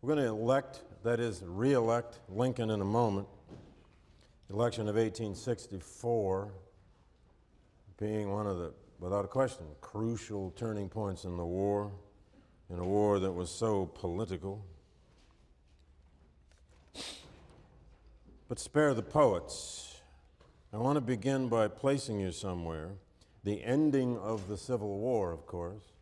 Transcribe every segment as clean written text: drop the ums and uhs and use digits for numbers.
We're going to elect, that is, re-elect Lincoln in a moment. The election of 1864 being one of the, without a question, crucial turning points in the war, in a war that was so political. But spare the poets. I want to begin by placing you somewhere. The ending of the Civil War, of course,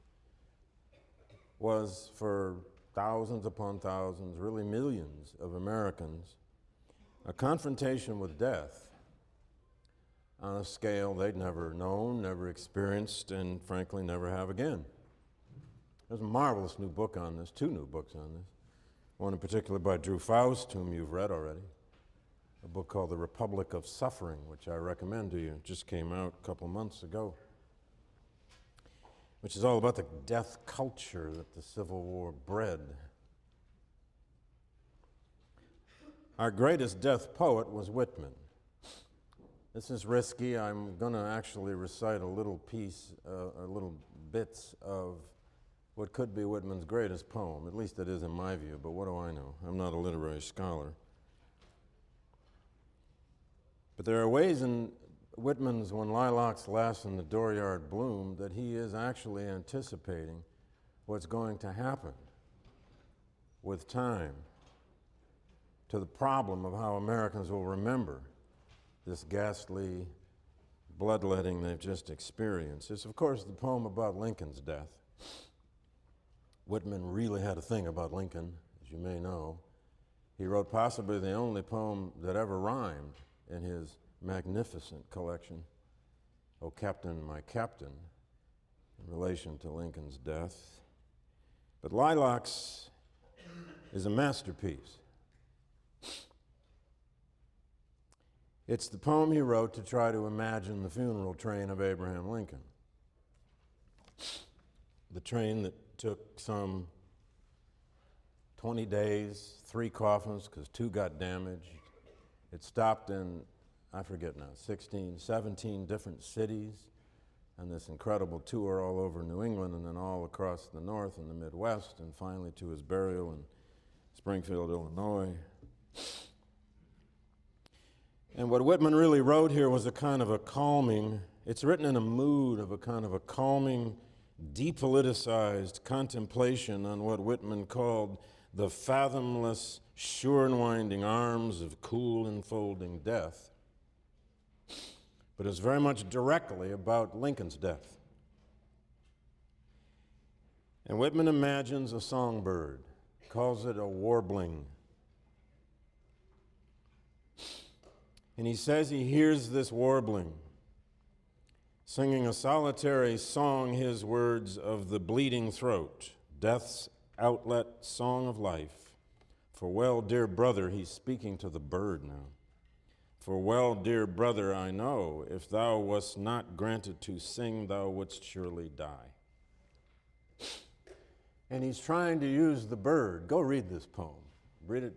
was for thousands upon thousands, really millions of Americans, a confrontation with death on a scale they'd never known, never experienced, and frankly never have again. There's a marvelous new book on this, two new books on this. One in particular by Drew Faust, whom you've read already, a book called The Republic of Suffering, which I recommend to you. It just came out a couple months ago, which is all about the death culture that the Civil War bred. Our greatest death poet was Whitman. This is risky. I'm going to actually recite a little piece, little bits of what could be Whitman's greatest poem. At least it is in my view, but what do I know? I'm not a literary scholar. But there are ways in Whitman's When Lilacs Last and the Dooryard Bloom that he is actually anticipating what's going to happen with time to the problem of how Americans will remember this ghastly bloodletting they've just experienced. It's, of course, the poem about Lincoln's death. Whitman really had a thing about Lincoln, as you may know. He wrote possibly the only poem that ever rhymed in his magnificent collection, "O Captain, My Captain," in relation to Lincoln's death. But Lilacs is a masterpiece. It's the poem he wrote to try to imagine the funeral train of Abraham Lincoln. The train that took some 20 days, 3 coffins, because 2 got damaged. It stopped in, I forget now, 16, 17 different cities, and this incredible tour all over New England and then all across the North and the Midwest, and finally to his burial in Springfield, Illinois. And what Whitman really wrote here was a kind of a calming, it's written in a mood of a kind of a calming, depoliticized contemplation on what Whitman called the fathomless, sure-winding arms of cool enfolding death. But it's very much directly about Lincoln's death. And Whitman imagines a songbird, calls it a warbling. And he says he hears this warbling, singing a solitary song, his words, of the bleeding throat, death's outlet song of life. For well, dear brother, he's speaking to the bird now. For well, dear brother, I know, if thou wast not granted to sing, thou wouldst surely die. And he's trying to use the bird. Go read this poem. Read it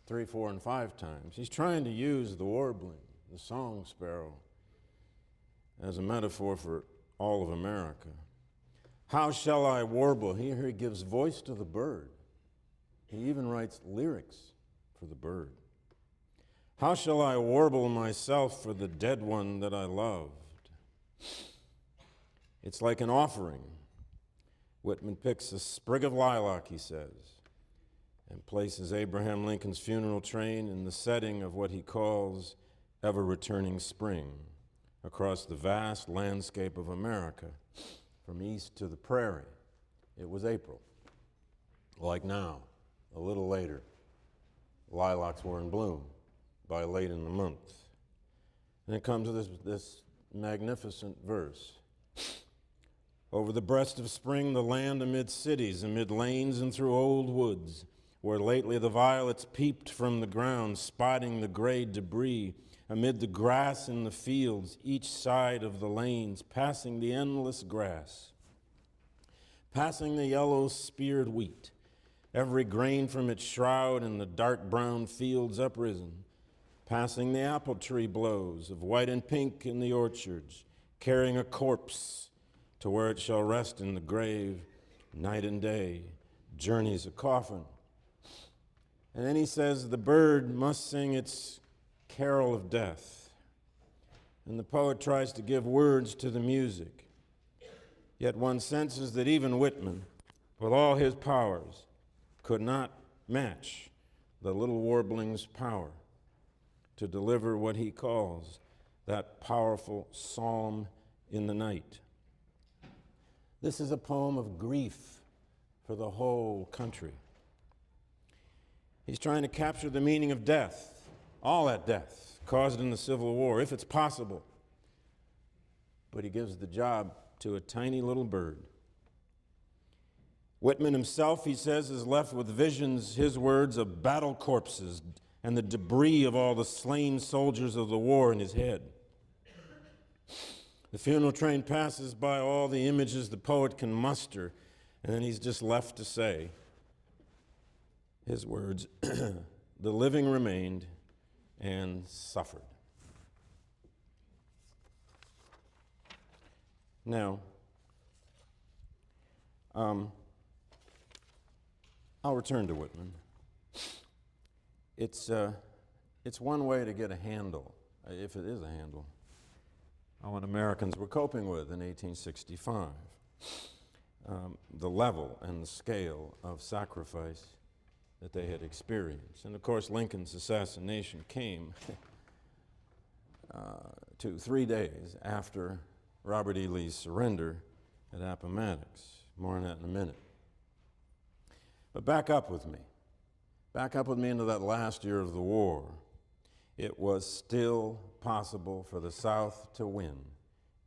3, 4, and 5 times. He's trying to use the warbling, the song sparrow, as a metaphor for all of America. How shall I warble? Here he gives voice to the bird. He even writes lyrics for the bird. How shall I warble myself for the dead one that I loved? It's like an offering. Whitman picks a sprig of lilac, he says, and places Abraham Lincoln's funeral train in the setting of what he calls ever-returning spring across the vast landscape of America, from east to the prairie. It was April. Like now, a little later, lilacs were in bloom by late in the month. And it comes to this magnificent verse. Over the breast of spring, the land amid cities, amid lanes and through old woods, where lately the violets peeped from the ground, spotting the gray debris, amid the grass in the fields, each side of the lanes, passing the endless grass, passing the yellow speared wheat, every grain from its shroud in the dark brown fields uprisen, passing the apple tree blows of white and pink in the orchards, carrying a corpse to where it shall rest in the grave, night and day, journeys a coffin, And then he says the bird must sing its carol of death. And the poet tries to give words to the music. Yet one senses that even Whitman, with all his powers, could not match the little warbling's power to deliver what he calls that powerful psalm in the night. This is a poem of grief for the whole country. He's trying to capture the meaning of death, all that death caused in the Civil War, if it's possible. But he gives the job to a tiny little bird. Whitman himself, he says, is left with visions, his words, of battle corpses and the debris of all the slain soldiers of the war in his head. The funeral train passes by all the images the poet can muster, and then he's just left to say, his words, the living remained and suffered. Now, I'll return to Whitman. It's one way to get a handle, if it is a handle, on what Americans were coping with in 1865. The level and the scale of sacrifice that they had experienced. And of course, Lincoln's assassination came 3 days after Robert E. Lee's surrender at Appomattox. More on that in a minute. But back up with me. Back up with me into that last year of the war. It was still possible for the South to win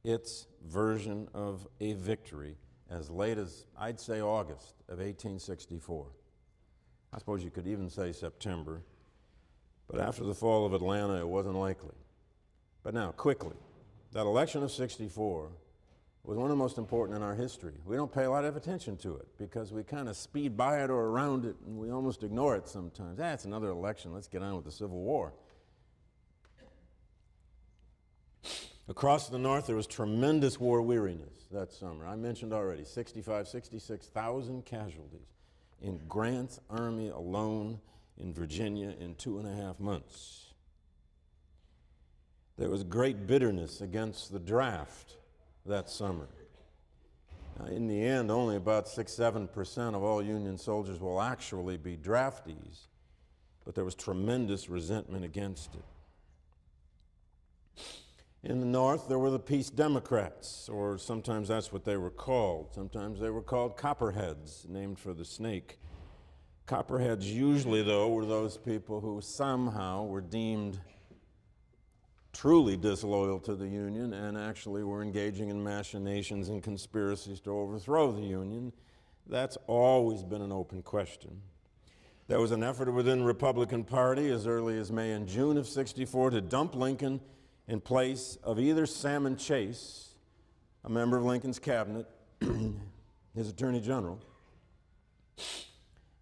its version of a victory as late as, I'd say, August of 1864. I suppose you could even say September, but after the fall of Atlanta, it wasn't likely. But now, quickly, that election of '64 was one of the most important in our history. We don't pay a lot of attention to it because we kind of speed by it or around it, and we almost ignore it sometimes. It's another election. Let's get on with the Civil War. Across the North, there was tremendous war weariness that summer. I mentioned already 66,000 casualties in Grant's army alone in Virginia in 2.5 months. There was great bitterness against the draft that summer. Now, in the end, only about 6-7% of all Union soldiers will actually be draftees, but there was tremendous resentment against it. In the North, there were the Peace Democrats, or sometimes that's what they were called. Sometimes they were called Copperheads, named for the snake. Copperheads usually, though, were those people who somehow were deemed truly disloyal to the Union and actually were engaging in machinations and conspiracies to overthrow the Union. That's always been an open question. There was an effort within the Republican Party as early as May and June of '64 to dump Lincoln in place of either Salmon Chase, a member of Lincoln's cabinet, his Attorney General,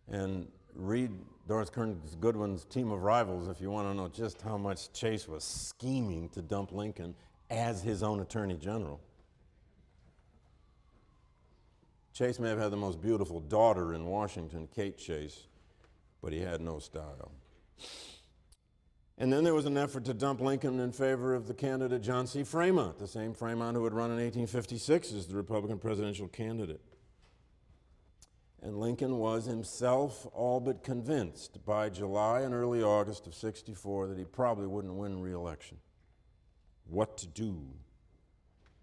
and read Doris Kearns Goodwin's Team of Rivals if you want to know just how much Chase was scheming to dump Lincoln as his own Attorney General. Chase may have had the most beautiful daughter in Washington, Kate Chase, but he had no style. And then there was an effort to dump Lincoln in favor of the candidate John C. Fremont, the same Fremont who had run in 1856 as the Republican presidential candidate. And Lincoln was himself all but convinced by July and early August of '64 that he probably wouldn't win re-election. What to do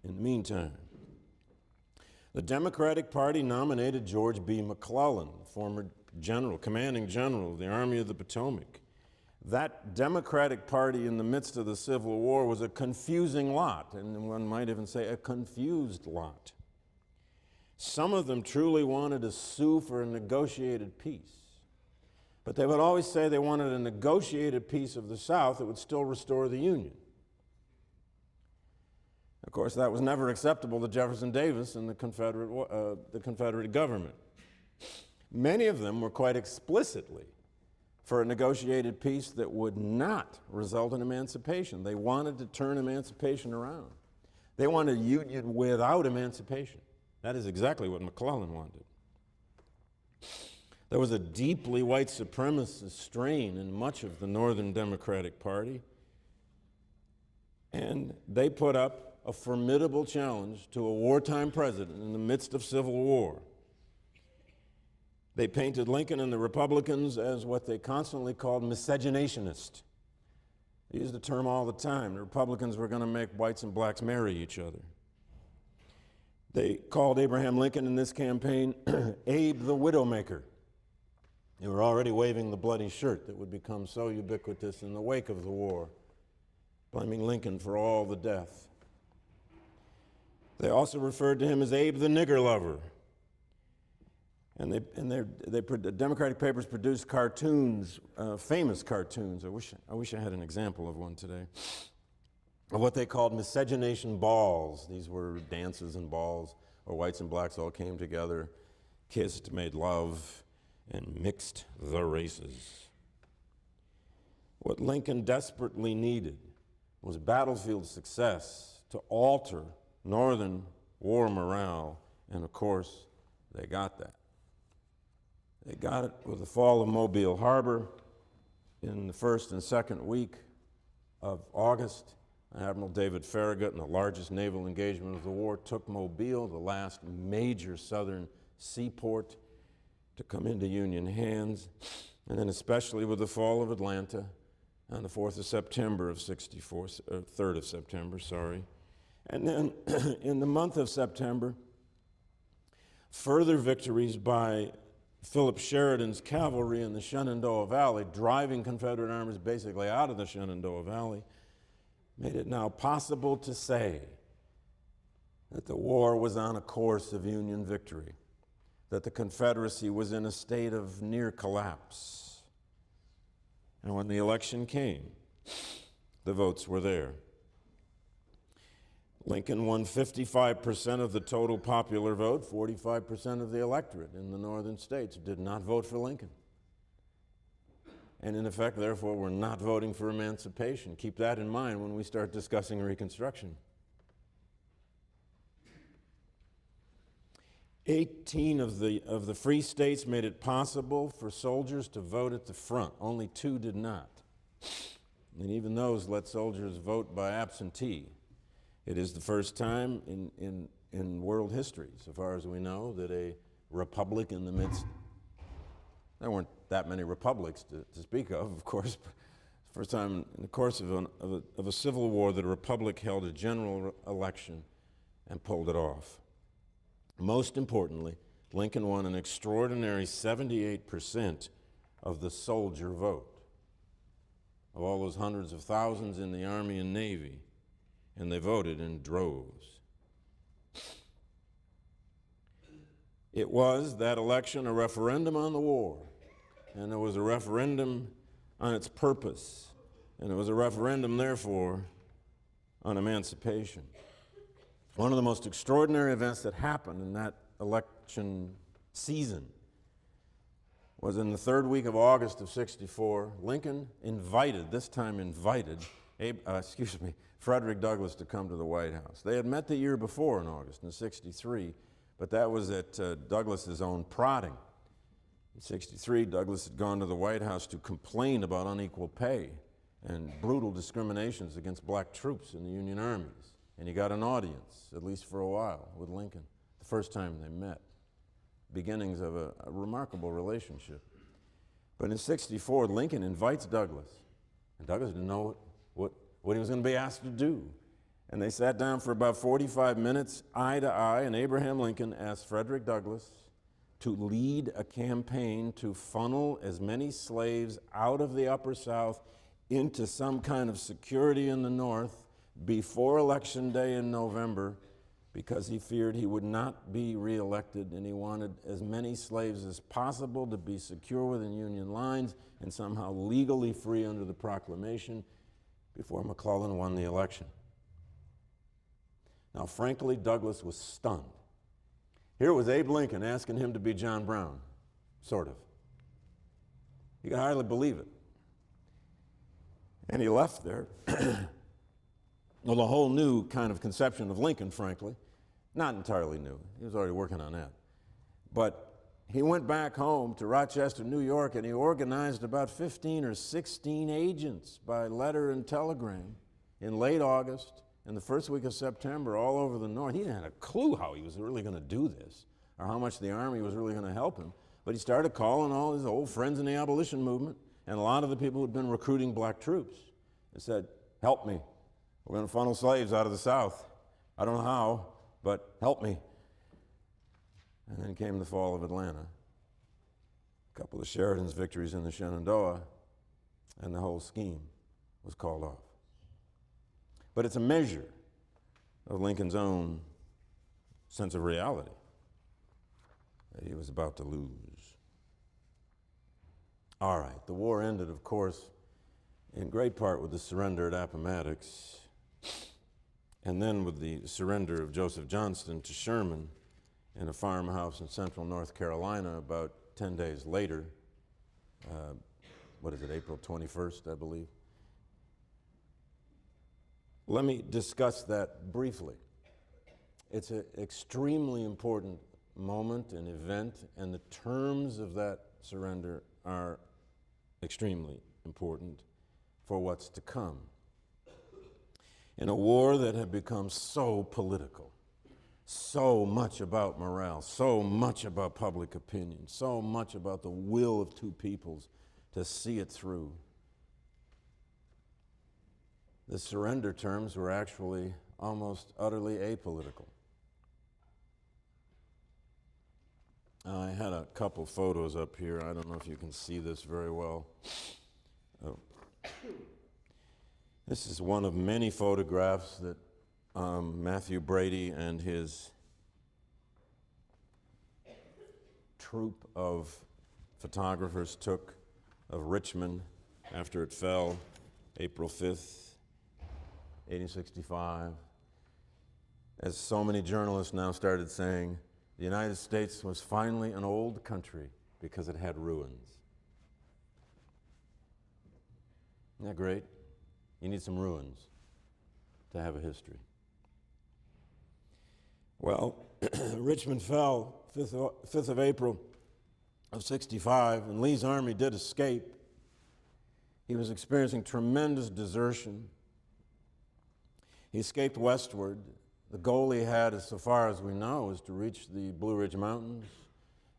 in the meantime? The Democratic Party nominated George B. McClellan, former general, commanding general of the Army of the Potomac. That Democratic Party in the midst of the Civil War was a confusing lot, and one might even say a confused lot. Some of them truly wanted to sue for a negotiated peace, but they would always say they wanted a negotiated peace of the South that would still restore the Union. Of course, that was never acceptable to Jefferson Davis and the Confederate government. Many of them were quite explicitly for a negotiated peace that would not result in emancipation. They wanted to turn emancipation around. They wanted a union without emancipation. That is exactly what McClellan wanted. There was a deeply white supremacist strain in much of the Northern Democratic Party, and they put up a formidable challenge to a wartime president in the midst of civil war. They painted Lincoln and the Republicans as what they constantly called miscegenationist. They used the term all the time. The Republicans were going to make whites and blacks marry each other. They called Abraham Lincoln in this campaign Abe the Widowmaker. They were already waving the bloody shirt that would become so ubiquitous in the wake of the war, blaming Lincoln for all the death. They also referred to him as Abe the Nigger Lover. And the Democratic papers produced cartoons, famous cartoons. I wish I had an example of one today, of what they called miscegenation balls. These were dances and balls where whites and blacks all came together, kissed, made love, and mixed the races. What Lincoln desperately needed was battlefield success to alter Northern war morale, and of course, they got that. They got it with the fall of Mobile Harbor in the first and second week of August. Admiral David Farragut, in the largest naval engagement of the war, took Mobile, the last major southern seaport, to come into Union hands, and then especially with the fall of Atlanta on the 4th of September of 64, 3rd of September, sorry. And then in the month of September, further victories by Philip Sheridan's cavalry in the Shenandoah Valley, driving Confederate armies basically out of the Shenandoah Valley, made it now possible to say that the war was on a course of Union victory, that the Confederacy was in a state of near collapse. And when the election came, the votes were there. Lincoln won 55% of the total popular vote. 45% of the electorate in the northern states did not vote for Lincoln. And in effect, therefore, we're not voting for emancipation. Keep that in mind when we start discussing Reconstruction. 18 of the free states made it possible for soldiers to vote at the front. Only 2 did not. And even those let soldiers vote by absentee. It is the first time in world history, so far as we know, that a republic in the midst, there weren't that many republics to speak of course, but first time in the course of a civil war that a republic held a general election and pulled it off. Most importantly, Lincoln won an extraordinary 78% of the soldier vote, of all those hundreds of thousands in the Army and Navy, and they voted in droves. It was, that election, a referendum on the war, and it was a referendum on its purpose, and it was a referendum, therefore, on emancipation. One of the most extraordinary events that happened in that election season was in the 3rd week of August of '64, Lincoln invited Frederick Douglass to come to the White House. They had met the year before in August in '63, but that was at Douglass's own prodding. In '63, Douglass had gone to the White House to complain about unequal pay and brutal discriminations against black troops in the Union armies. And he got an audience, at least for a while, with Lincoln, the first time they met. Beginnings of a remarkable relationship. But in '64, Lincoln invites Douglass, and Douglass didn't know what he was going to be asked to do. And they sat down for about 45 minutes, eye to eye, and Abraham Lincoln asked Frederick Douglass to lead a campaign to funnel as many slaves out of the Upper South into some kind of security in the North before Election Day in November, because he feared he would not be reelected, and he wanted as many slaves as possible to be secure within Union lines and somehow legally free under the proclamation before McClellan won the election. Now, frankly, Douglass was stunned. Here was Abe Lincoln asking him to be John Brown, sort of. He could hardly believe it. And he left there with a whole new kind of conception of Lincoln, frankly. Not entirely new. He was already working on that. But he went back home to Rochester, New York, and he organized about 15 or 16 agents by letter and telegram in late August and the first week of September all over the North. He didn't have a clue how he was really going to do this or how much the Army was really going to help him. But he started calling all his old friends in the abolition movement and a lot of the people who had been recruiting black troops and said, help me. We're going to funnel slaves out of the South. I don't know how, but help me. And then came the fall of Atlanta, a couple of Sheridan's victories in the Shenandoah, and the whole scheme was called off. But it's a measure of Lincoln's own sense of reality that he was about to lose. All right, the war ended, of course, in great part with the surrender at Appomattox, and then with the surrender of Joseph Johnston to Sherman in a farmhouse in central North Carolina about 10 days later. April 21st, I believe. Let me discuss that briefly. It's an extremely important moment and event, and the terms of that surrender are extremely important for what's to come. In a war that had become so political, so much about morale, so much about public opinion, so much about the will of two peoples to see it through, the surrender terms were actually almost utterly apolitical. I had a couple photos up here. I don't know if you can see this very well. This is one of many photographs that Matthew Brady and his troupe of photographers took of Richmond after it fell, April 5th, 1865. As so many journalists now started saying, the United States was finally an old country because it had ruins. Isn't that great? You need some ruins to have a history. Well, Richmond fell 5th of April of 65, and Lee's army did escape. He was experiencing tremendous desertion. He escaped westward. The goal he had, as so far as we know, is to reach the Blue Ridge Mountains,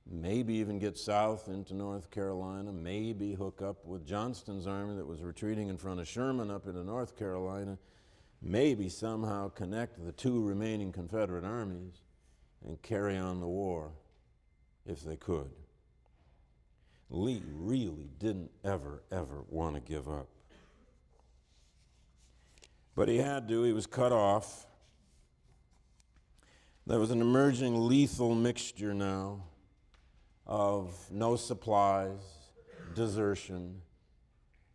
maybe even get south into North Carolina, maybe hook up with Johnston's army that was retreating in front of Sherman up into North Carolina, maybe somehow connect the two remaining Confederate armies and carry on the war if they could. Lee really didn't ever want to give up. But he had to. He was cut off. There was an emerging lethal mixture now of no supplies, desertion,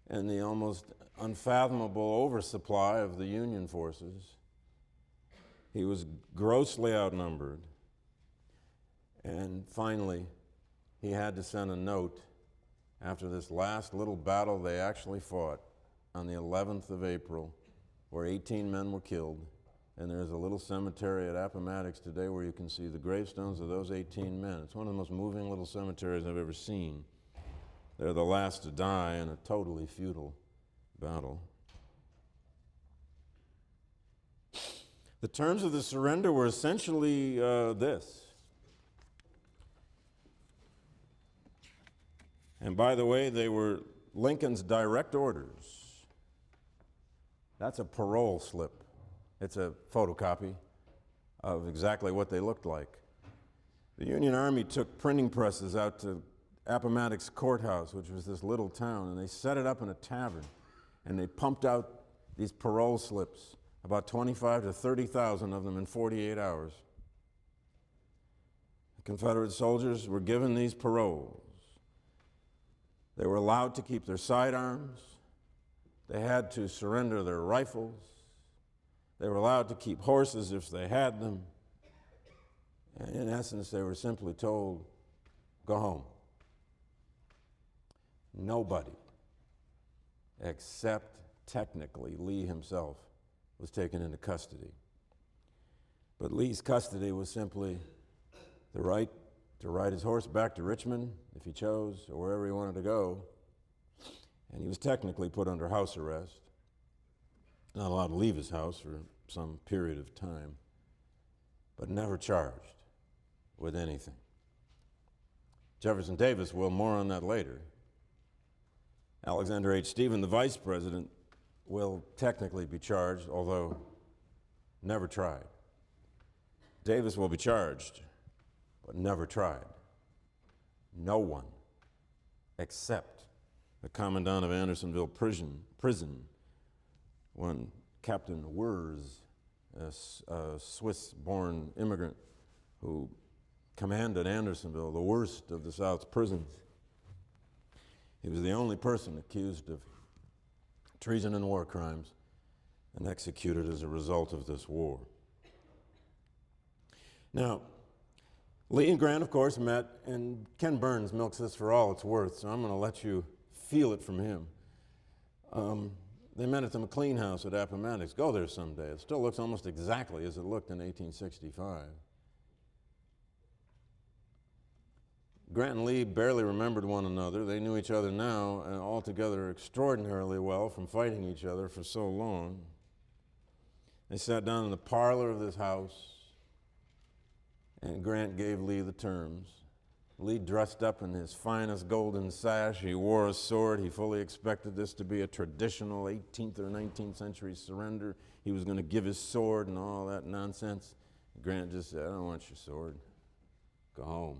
and the almost unfathomable oversupply of the Union forces. He was grossly outnumbered. And finally, he had to send a note after this last little battle they actually fought on the 11th of April, where 18 men were killed. And there's a little cemetery at Appomattox today where you can see the gravestones of those 18 men. It's one of the most moving little cemeteries I've ever seen. They're the last to die in a totally futile battle. The terms of the surrender were essentially this. And by the way, they were Lincoln's direct orders. That's a parole slip. It's a photocopy of exactly what they looked like. The Union Army took printing presses out to Appomattox Courthouse, which was this little town, and they set it up in a tavern, and they pumped out these parole slips, about 25 to 30,000 of them in 48 hours. The Confederate soldiers were given these paroles. They were allowed to keep their sidearms. They had to surrender their rifles. They were allowed to keep horses if they had them. And in essence, they were simply told, go home. Nobody, except technically Lee himself, was taken into custody. But Lee's custody was simply the right to ride his horse back to Richmond if he chose, or wherever he wanted to go. And he was technically put under house arrest, not allowed to leave his house for some period of time, but never charged with anything. Jefferson Davis will, more on that later. Alexander H. Steven, the vice president, will technically be charged, although never tried. Davis will be charged, but never tried. No one, except the commandant of Andersonville prison, when Captain Wirz, a Swiss-born immigrant who commanded Andersonville, the worst of the South's prisons. He was the only person accused of treason and war crimes and executed as a result of this war. Now, Lee and Grant, of course, met, and Ken Burns milks this for all it's worth, so I'm going to let you feel it from him. They met at the McLean House at Appomattox. Go there someday. It still looks almost exactly as it looked in 1865. Grant and Lee barely remembered one another. They knew each other now altogether extraordinarily well from fighting each other for so long. They sat down in the parlor of this house, and Grant gave Lee the terms. Lee dressed up in his finest golden sash. He wore a sword. He fully expected this to be a traditional 18th or 19th century surrender. He was going to give his sword and all that nonsense. Grant just said, I don't want your sword. Go home.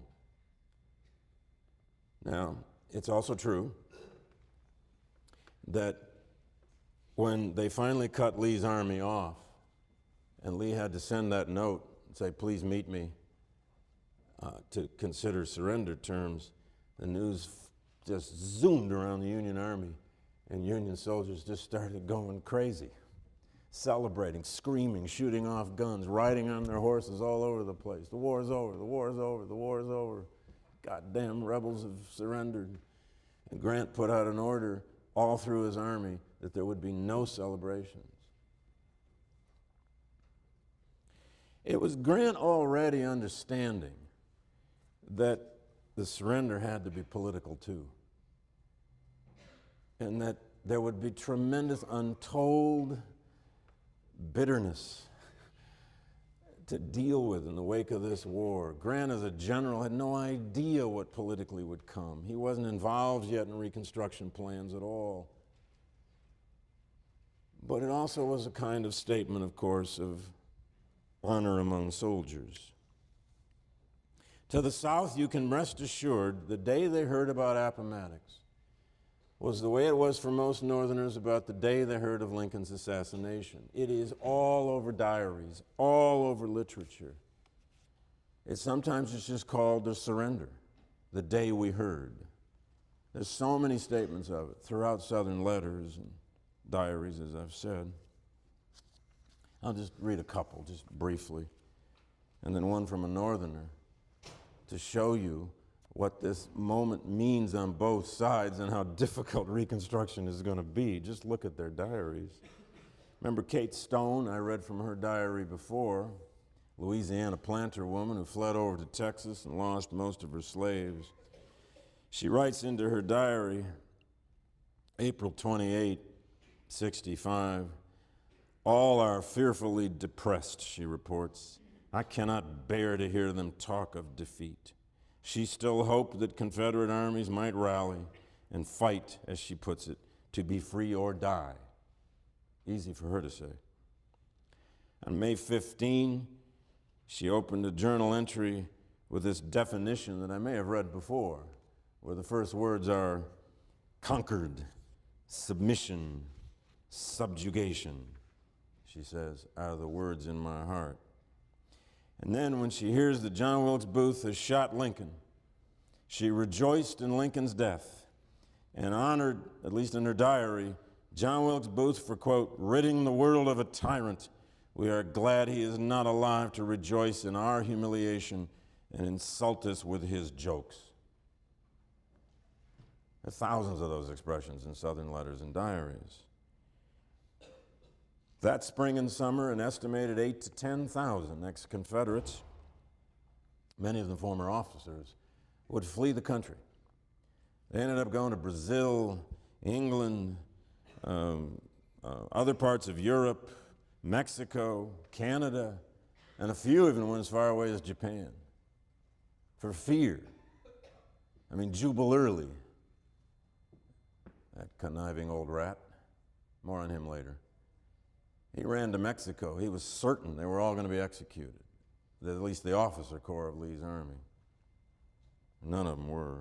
Now, it's also true that when they finally cut Lee's army off, and Lee had to send that note and say, please meet me to consider surrender terms, the news just zoomed around the Union Army, and Union soldiers just started going crazy, celebrating, screaming, shooting off guns, riding on their horses all over the place. The war's over, the war's over, the war's over. Goddamn rebels have surrendered. And Grant put out an order all through his army that there would be no celebrations. It was Grant already understanding that the surrender had to be political too, and that there would be tremendous untold bitterness to deal with in the wake of this war. Grant, as a general, had no idea what politically would come. He wasn't involved yet in Reconstruction plans at all. But it also was a kind of statement, of course, of honor among soldiers. To the South, you can rest assured, the day they heard about Appomattox was the way it was for most Northerners about the day they heard of Lincoln's assassination. It is all over diaries, all over literature. Sometimes it's just called the surrender, the day we heard. There's so many statements of it throughout Southern letters and diaries, as I've said. I'll just read a couple, just briefly, and then one from a Northerner to show you what this moment means on both sides and how difficult Reconstruction is going to be. Just look at their diaries. Remember Kate Stone? I read from her diary before. Louisiana planter woman who fled over to Texas and lost most of her slaves. She writes into her diary, April 28, 65, all are fearfully depressed, she reports. I cannot bear to hear them talk of defeat. She still hoped that Confederate armies might rally and fight, as she puts it, to be free or die. Easy for her to say. On May 15, she opened a journal entry with this definition that I may have read before, where the first words are conquered, submission, subjugation, she says, are the words in my heart. And then when she hears that John Wilkes Booth has shot Lincoln, she rejoiced in Lincoln's death and honored, at least in her diary, John Wilkes Booth for, quote, ridding the world of a tyrant. We are glad he is not alive to rejoice in our humiliation and insult us with his jokes. There are thousands of those expressions in Southern letters and diaries. That spring and summer, an estimated 8,000 to 10,000 ex-Confederates many of them former officers, would flee the country. They ended up going to Brazil, England, other parts of Europe, Mexico, Canada, and a few even went as far away as Japan for fear. I mean, Jubal Early, that conniving old rat, more on him later. He ran to Mexico. He was certain they were all going to be executed, at least the officer corps of Lee's army. None of them were.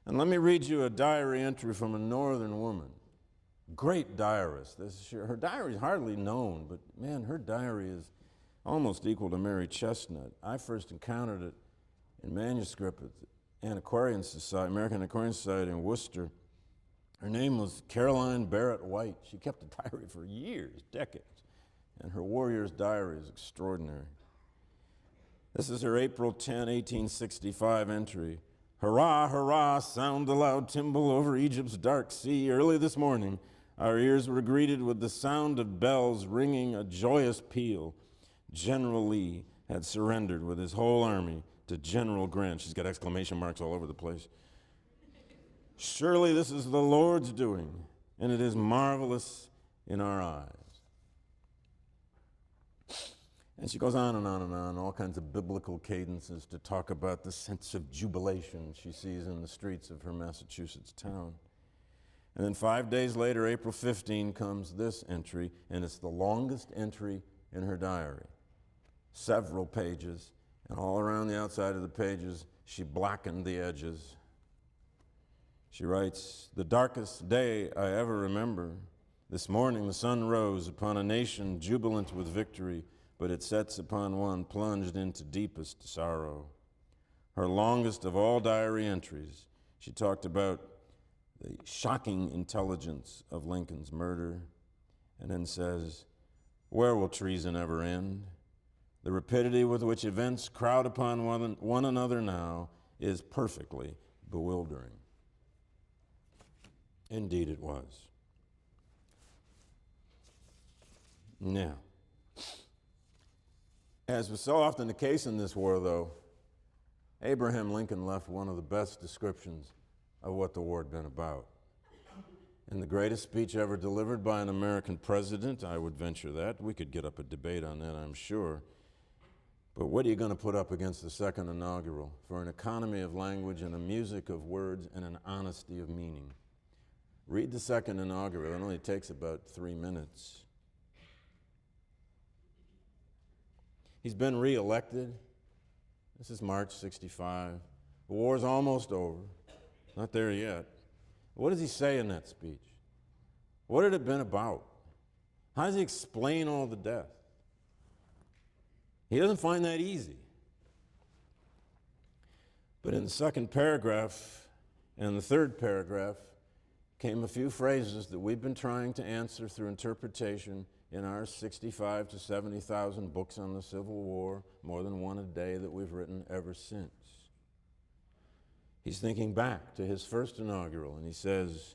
And let me read you a diary entry from a northern woman. Great diarist. Her diary is hardly known, but man, her diary is almost equal to Mary Chestnut. I first encountered it in manuscript at the Antiquarian Society, American Antiquarian Society in Worcester. Her name was Caroline Barrett White. She kept a diary for years, decades, and her warrior's diary is extraordinary. This is her April 10, 1865 entry. Hurrah, hurrah, sound the loud timbrel over Egypt's dark sea. Early this morning, our ears were greeted with the sound of bells ringing a joyous peal. General Lee had surrendered with his whole army to General Grant. She's got exclamation marks all over the place. Surely this is the Lord's doing, and it is marvelous in our eyes. And she goes on and on and on, all kinds of biblical cadences to talk about the sense of jubilation she sees in the streets of her Massachusetts town. And then 5 days later, April 15, comes this entry, and it's the longest entry in her diary. Several pages, and all around the outside of the pages, she blackened the edges. She writes, "The darkest day I ever remember. This morning the sun rose upon a nation jubilant with victory, but it sets upon one plunged into deepest sorrow." Her longest of all diary entries, she talked about the shocking intelligence of Lincoln's murder, and then says, "Where will treason ever end? The rapidity with which events crowd upon one another now is perfectly bewildering." Indeed it was. Now, as was so often the case in this war, though, Abraham Lincoln left one of the best descriptions of what the war had been about. In the greatest speech ever delivered by an American president, I would venture that. We could get up a debate on that, I'm sure. But what are you going to put up against the second inaugural for an economy of language and a music of words and an honesty of meaning? Read the second inaugural. It only takes about 3 minutes. He's been reelected. This is March 65. The war's almost over. Not there yet. What does he say in that speech? What had it been about? How does he explain all the death? He doesn't find that easy. But in the second paragraph and the third paragraph came a few phrases that we've been trying to answer through interpretation in our 65 to 70,000 books on the Civil War, more than one a day that we've written ever since. He's thinking back to his first inaugural, and he says,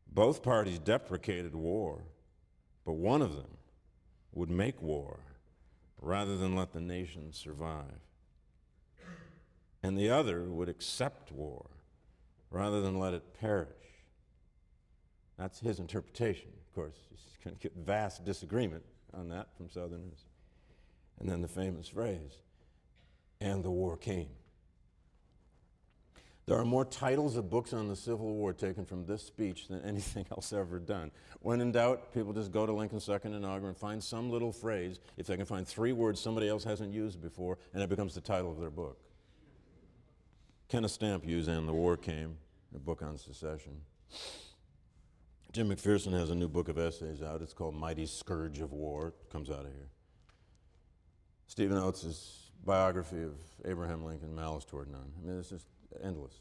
both parties deprecated war, but one of them would make war rather than let the nation survive. And the other would accept war rather than let it perish. That's his interpretation. Of course, he's going to get vast disagreement on that from Southerners. And then the famous phrase, "And the war came." There are more titles of books on the Civil War taken from this speech than anything else ever done. When in doubt, people just go to Lincoln's second inaugural and find some little phrase, if they can find 3 words somebody else hasn't used before, and it becomes the title of their book. Kenneth Stamp used "And the War Came," a book on secession. Jim McPherson has a new book of essays out. It's called Mighty Scourge of War. It comes out of here. Stephen Oates' biography of Abraham Lincoln, Malice Toward None. I mean, it's just endless.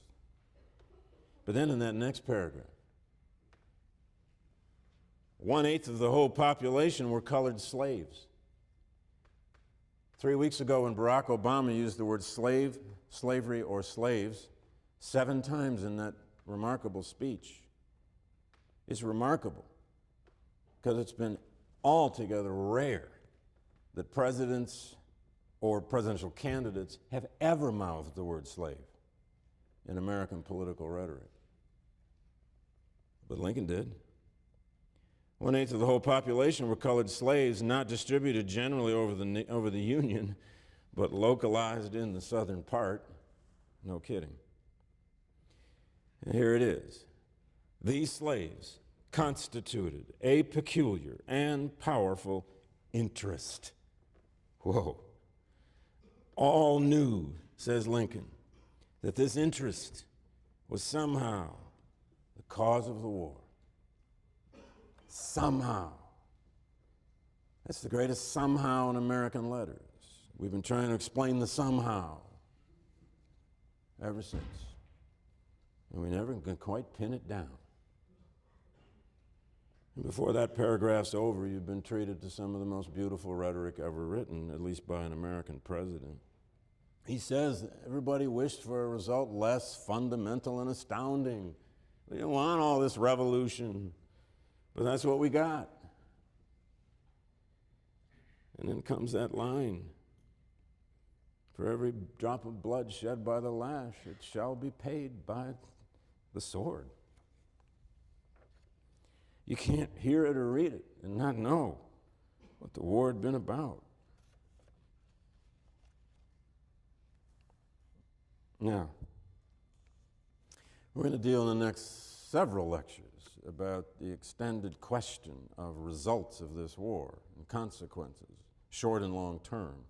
But then in that next paragraph, 1/8 of the whole population were colored slaves. 3 weeks ago when Barack Obama used the word slave, slavery, or slaves 7 times in that remarkable speech, it's remarkable because it's been altogether rare that presidents or presidential candidates have ever mouthed the word slave in American political rhetoric. But Lincoln did. 1/8 of the whole population were colored slaves, not distributed generally over the Union, but localized in the southern part. No kidding. And here it is. These slaves constituted a peculiar and powerful interest. Whoa. All knew, says Lincoln, that this interest was somehow the cause of the war. Somehow. That's the greatest somehow in American letters. We've been trying to explain the somehow ever since. And we never can quite pin it down. And before that paragraph's over, you've been treated to some of the most beautiful rhetoric ever written, at least by an American president. He says everybody wished for a result less fundamental and astounding. We didn't want all this revolution, but that's what we got. And then comes that line, for every drop of blood shed by the lash, it shall be paid by the sword. You can't hear it or read it and not know what the war had been about. Now, we're going to deal in the next several lectures about the extended question of results of this war and consequences, short and long term.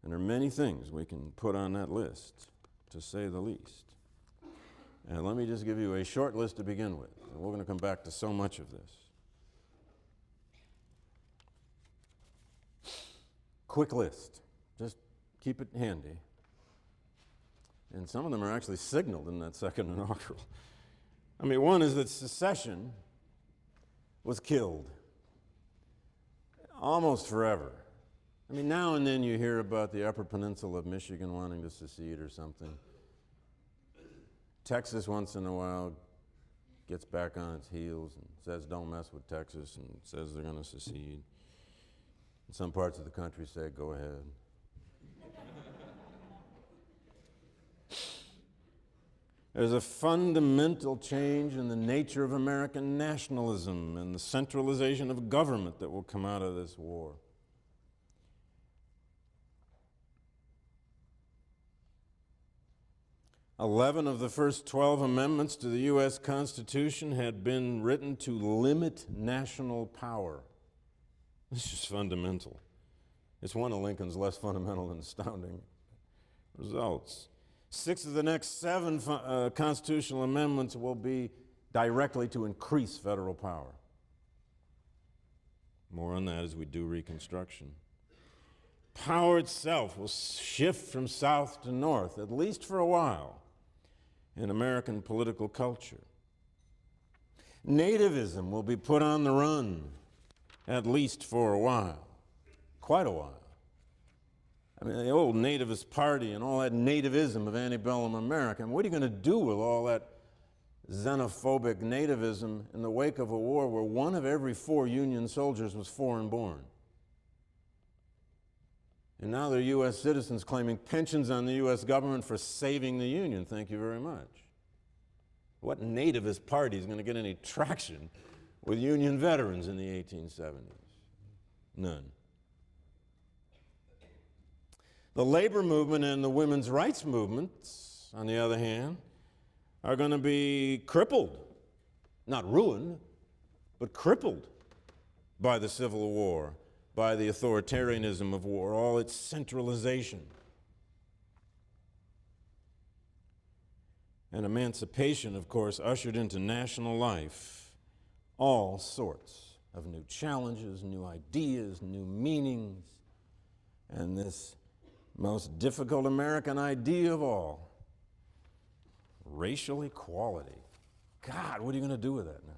And there are many things we can put on that list, to say the least. And let me just give you a short list to begin with. And we're going to come back to so much of this. Quick list. Just keep it handy. And some of them are actually signaled in that second inaugural. I mean, one is that secession was killed almost forever. I mean, now and then you hear about the Upper Peninsula of Michigan wanting to secede or something. Texas once in a while gets back on its heels and says don't mess with Texas and says they're going to secede. And some parts of the country say go ahead. There's a fundamental change in the nature of American nationalism and the centralization of government that will come out of this war. "11 of the first 12 amendments to the U.S. Constitution had been written to limit national power." This is fundamental. It's one of Lincoln's less fundamental and astounding results. 6 of the next 7 constitutional amendments will be directly to increase federal power. More on that as we do Reconstruction. Power itself will shift from south to north, at least for a while, in American political culture. Nativism will be put on the run, at least for a while, quite a while. I mean, the old nativist party and all that nativism of antebellum America, I mean, what are you going to do with all that xenophobic nativism in the wake of a war where 1 of every 4 Union soldiers was foreign born? And now they're U.S. citizens claiming pensions on the U.S. government for saving the Union. Thank you very much. What nativist party is going to get any traction with Union veterans in the 1870s? None. The labor movement and the women's rights movements, on the other hand, are going to be crippled, not ruined, but crippled by the Civil War, by the authoritarianism of war, all its centralization. And emancipation, of course, ushered into national life all sorts of new challenges, new ideas, new meanings, and this most difficult American idea of all, racial equality. God, what are you going to do with that now?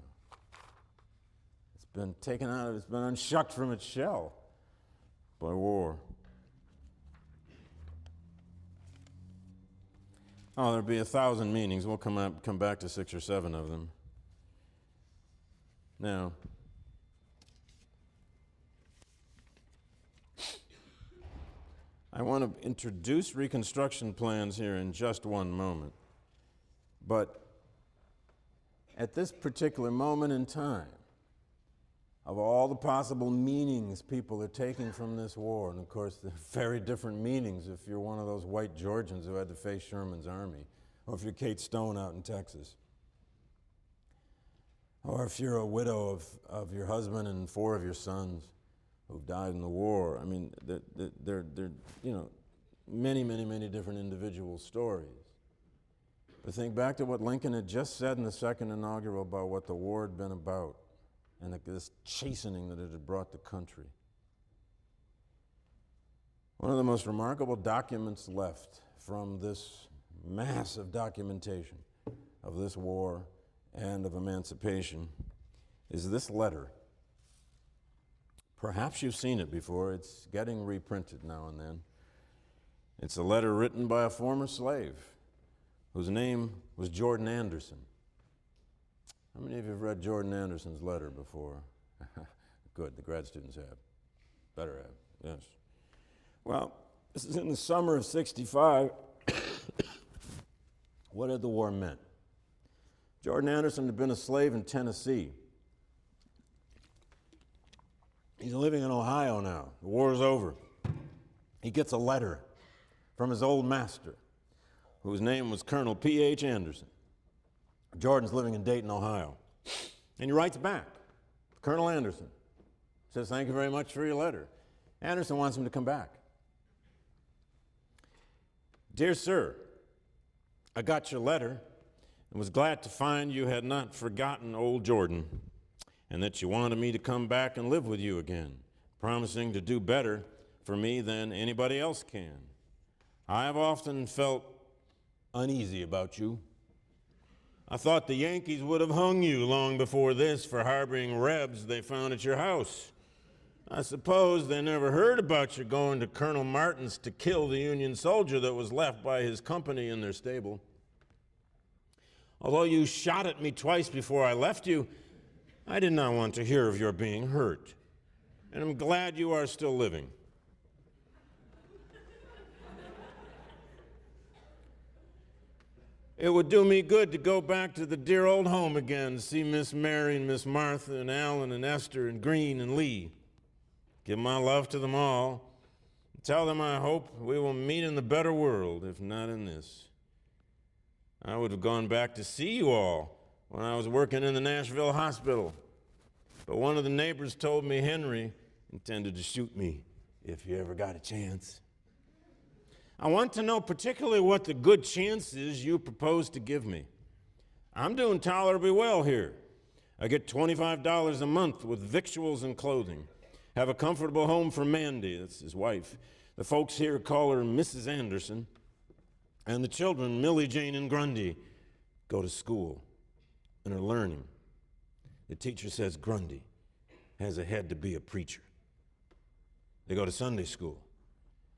It's been taken out, it's been unshucked from its shell by war. Oh, there'll be 1,000 meanings. We'll come back to 6 or 7 of them. Now, I want to introduce Reconstruction plans here in just one moment. But at this particular moment in time, of all the possible meanings people are taking from this war, and of course there are very different meanings if you're one of those white Georgians who had to face Sherman's army, or if you're Kate Stone out in Texas, or if you're a widow of your husband and 4 of your sons who've died in the war. I mean, they're you know, many, many, many different individual stories. But think back to what Lincoln had just said in the second inaugural about what the war had been about and this chastening that it had brought the country. One of the most remarkable documents left from this massive documentation of this war and of emancipation is this letter. Perhaps you've seen it before. It's getting reprinted now and then. It's a letter written by a former slave whose name was Jordan Anderson. How many of you have read Jordan Anderson's letter before? Good, the grad students have. Better have, yes. Well, this is in the summer of '65. What had the war meant? Jordan Anderson had been a slave in Tennessee. He's living in Ohio now. The war is over. He gets a letter from his old master, whose name was Colonel P.H. Anderson. Jordan's living in Dayton, Ohio. And he writes back. Colonel Anderson says, "Thank you very much for your letter." Anderson wants him to come back. "Dear sir, I got your letter and was glad to find you had not forgotten old Jordan and that you wanted me to come back and live with you again, promising to do better for me than anybody else can. I have often felt uneasy about you. I thought the Yankees would have hung you long before this for harboring Rebs they found at your house. I suppose they never heard about you going to Colonel Martin's to kill the Union soldier that was left by his company in their stable. Although you shot at me twice before I left you, I did not want to hear of your being hurt, and I'm glad you are still living. It would do me good to go back to the dear old home again, see Miss Mary and Miss Martha and Alan and Esther and Green and Lee. Give my love to them all. Tell them I hope we will meet in the better world, if not in this. I would have gone back to see you all when I was working in the Nashville hospital, but one of the neighbors told me Henry intended to shoot me if he ever got a chance. I want to know particularly what the good chance is you propose to give me. I'm doing tolerably well here. I get $25 a month with victuals and clothing. Have a comfortable home for Mandy, that's his wife. The folks here call her Mrs. Anderson. And the children, Millie, Jane, and Grundy, go to school and are learning. The teacher says Grundy has a head to be a preacher. They go to Sunday school.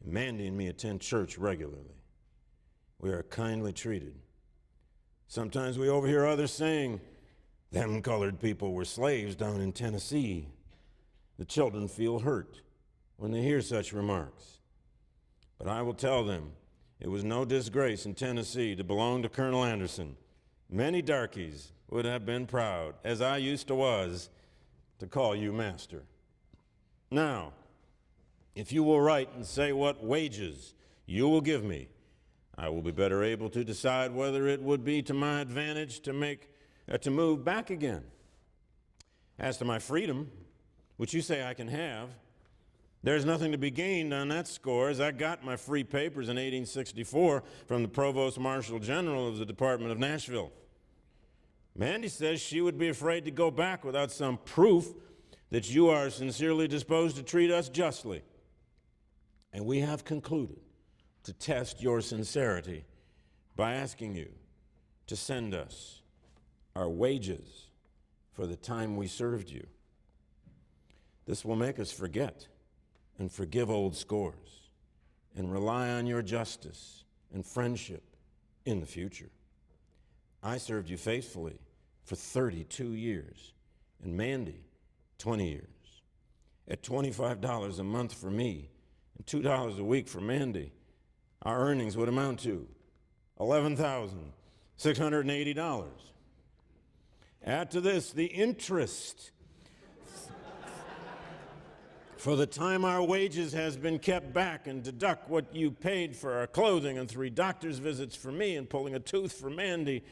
And Mandy and me attend church regularly. We are kindly treated. Sometimes we overhear others saying, "Them colored people were slaves down in Tennessee." The children feel hurt when they hear such remarks. But I will tell them it was no disgrace in Tennessee to belong to Colonel Anderson. Many darkies would have been proud, as I used to was, to call you master. Now, if you will write and say what wages you will give me, I will be better able to decide whether it would be to my advantage to move back again. As to my freedom, which you say I can have, there's nothing to be gained on that score, as I got my free papers in 1864 from the Provost Marshal General of the Department of Nashville. Mandy says she would be afraid to go back without some proof that you are sincerely disposed to treat us justly. And we have concluded to test your sincerity by asking you to send us our wages for the time we served you. This will make us forget and forgive old scores and rely on your justice and friendship in the future. I served you faithfully for 32 years, and Mandy, 20 years. At $25 a month for me and $2 a week for Mandy, our earnings would amount to $11,680. Add to this the interest for the time our wages has been kept back, and deduct what you paid for our clothing and 3 doctor's visits for me and pulling a tooth for Mandy,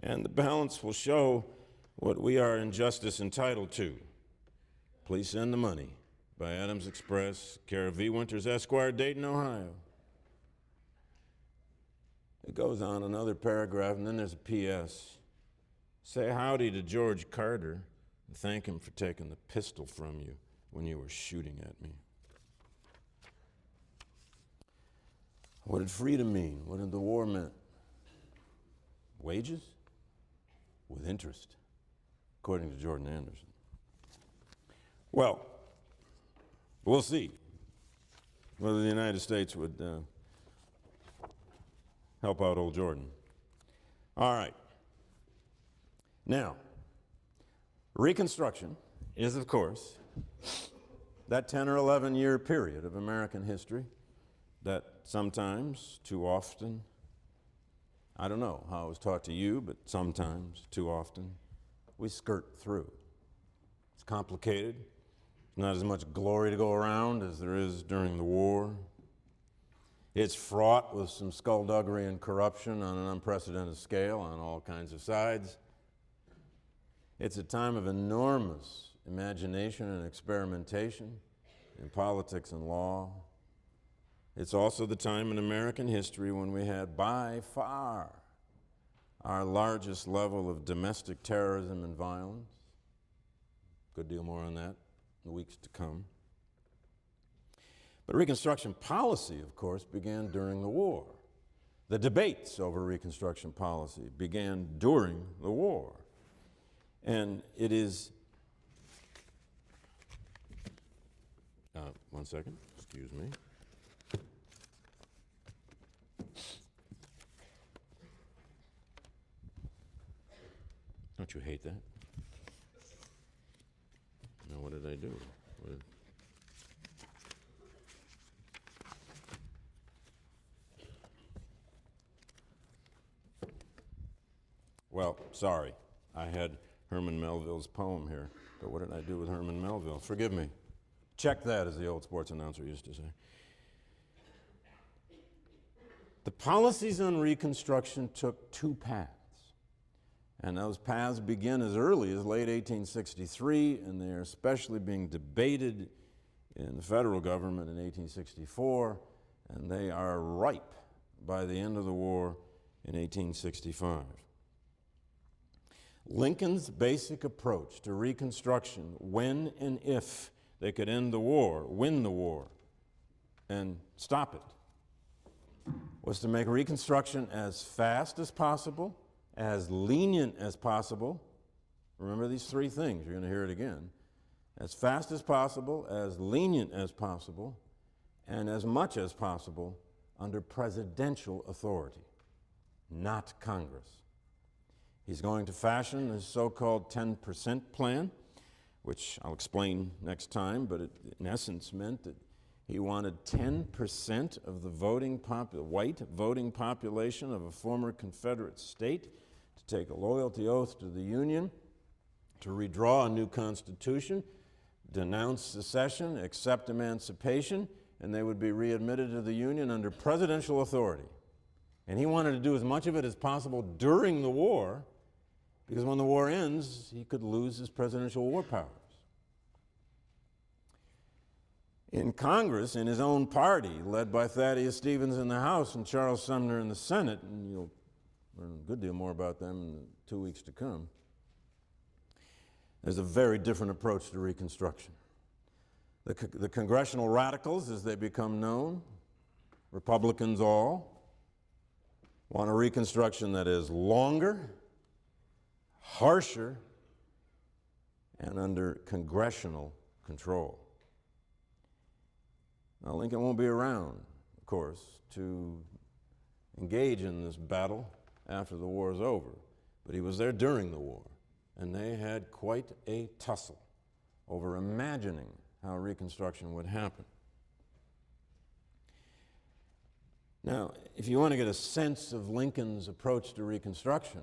and the balance will show what we are in justice entitled to. Please send the money by Adams Express, care of V. Winters, Esquire, Dayton, Ohio. It goes on another paragraph, and then there's a P.S. Say howdy to George Carter and thank him for taking the pistol from you when you were shooting at me. What did freedom mean? What did the war mean? Wages with interest, according to Jordan Anderson. Well, we'll see whether the United States would help out old Jordan. All right. Now, Reconstruction is, of course, that 10 or 11 year period of American history that sometimes, too often, I don't know how it was taught to you, but sometimes, too often, we skirt through. It's complicated. There's not as much glory to go around as there is during the war. It's fraught with some skullduggery and corruption on an unprecedented scale on all kinds of sides. It's a time of enormous imagination and experimentation in politics and law. It's also the time in American history when we had by far our largest level of domestic terrorism and violence. Good deal more on that in the weeks to come. But Reconstruction policy, of course, began during the war. The debates over Reconstruction policy began during the war. And it is, one second, excuse me. Don't you hate that? Now, what did I do? Well, sorry, I had Herman Melville's poem here, but what did I do with Herman Melville? Forgive me. Check that, as the old sports announcer used to say. The policies on Reconstruction took 2 paths, and those paths begin as early as late 1863, and they are especially being debated in the federal government in 1864, and they are ripe by the end of the war in 1865. Lincoln's basic approach to Reconstruction, when and if they could end the war, win the war, and stop it, was to make Reconstruction as fast as possible, as lenient as possible. Remember these 3 things, you're going to hear it again. As fast as possible, as lenient as possible, and as much as possible under presidential authority, not Congress. He's going to fashion his so-called 10% plan, which I'll explain next time, but it in essence meant that he wanted 10% of the white voting population of a former Confederate state to take a loyalty oath to the Union, to redraw a new constitution, denounce secession, accept emancipation, and they would be readmitted to the Union under presidential authority. And he wanted to do as much of it as possible during the war, because when the war ends, he could lose his presidential war powers. In Congress, in his own party, led by Thaddeus Stevens in the House and Charles Sumner in the Senate, and you'll learn a good deal more about them in the 2 weeks to come, there's a very different approach to Reconstruction. The congressional radicals, as they become known, Republicans all, want a Reconstruction that is longer, harsher, and under congressional control. Now, Lincoln won't be around, of course, to engage in this battle after the war is over, but he was there during the war, and they had quite a tussle over imagining how Reconstruction would happen. Now, if you want to get a sense of Lincoln's approach to Reconstruction,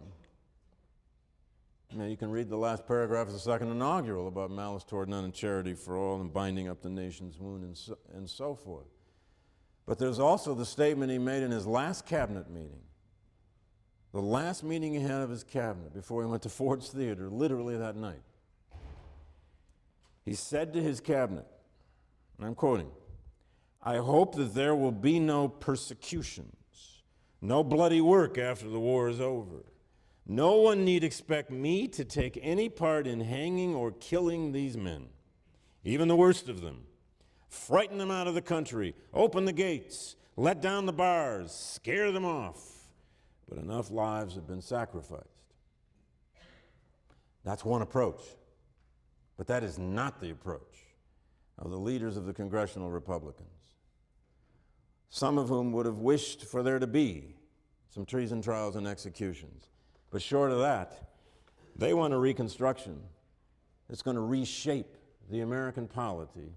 you can read the last paragraph of the second inaugural about malice toward none and charity for all and binding up the nation's wound and so forth. But there's also the statement he made in his last cabinet meeting, the last meeting he had of his cabinet before he went to Ford's Theater, literally that night. He said to his cabinet, and I'm quoting, "I hope that there will be no persecutions, no bloody work after the war is over. No one need expect me to take any part in hanging or killing these men, even the worst of them. Frighten them out of the country, open the gates, let down the bars, scare them off. But enough lives have been sacrificed." That's one approach. But that is not the approach of the leaders of the congressional Republicans, some of whom would have wished for there to be some treason trials and executions. But short of that, they want a Reconstruction that's going to reshape the American polity,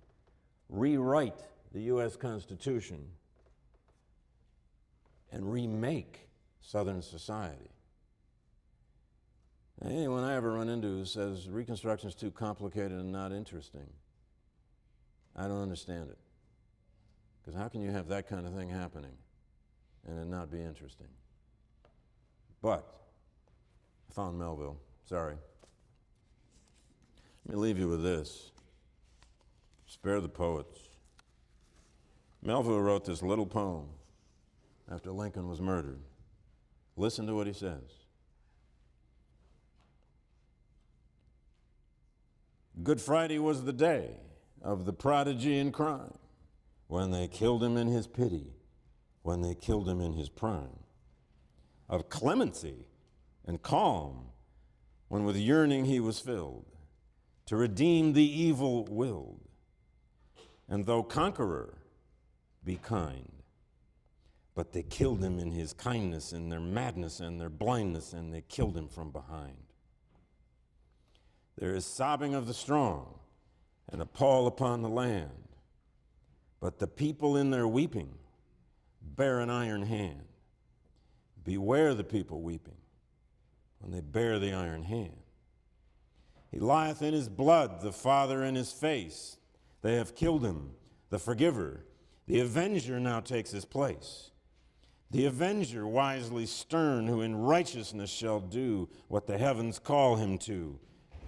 rewrite the U.S. Constitution, and remake Southern society. Now, anyone I ever run into who says Reconstruction is too complicated and not interesting, I don't understand it. Because how can you have that kind of thing happening and it not be interesting? But I found Melville. Sorry. Let me leave you with this. Spare the poets. Melville wrote this little poem after Lincoln was murdered. Listen to what he says. "Good Friday was the day of the prodigy in crime, when they killed him in his pity, when they killed him in his prime. Of clemency and calm, when with yearning he was filled, to redeem the evil willed. And though conqueror, be kind. But they killed him in his kindness, in their madness and their blindness, and they killed him from behind. There is sobbing of the strong and a pall upon the land, but the people in their weeping bear an iron hand. Beware the people weeping when they bear the iron hand. He lieth in his blood, the Father in his face. They have killed him, the forgiver. The avenger now takes his place. The avenger wisely stern, who in righteousness shall do what the heavens call him to.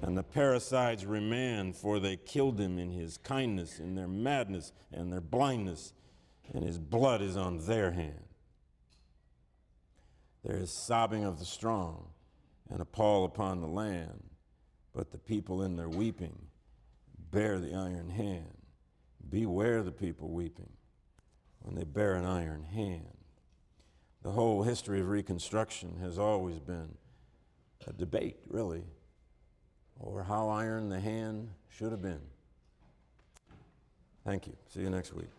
And the parricides remand, for they killed him in his kindness, in their madness and their blindness, and his blood is on their hand. There is sobbing of the strong and a pall upon the land, but the people in their weeping bear the iron hand. Beware the people weeping when they bear an iron hand. The whole history of Reconstruction has always been a debate, really, over how iron the hand should have been. Thank you. See you next week.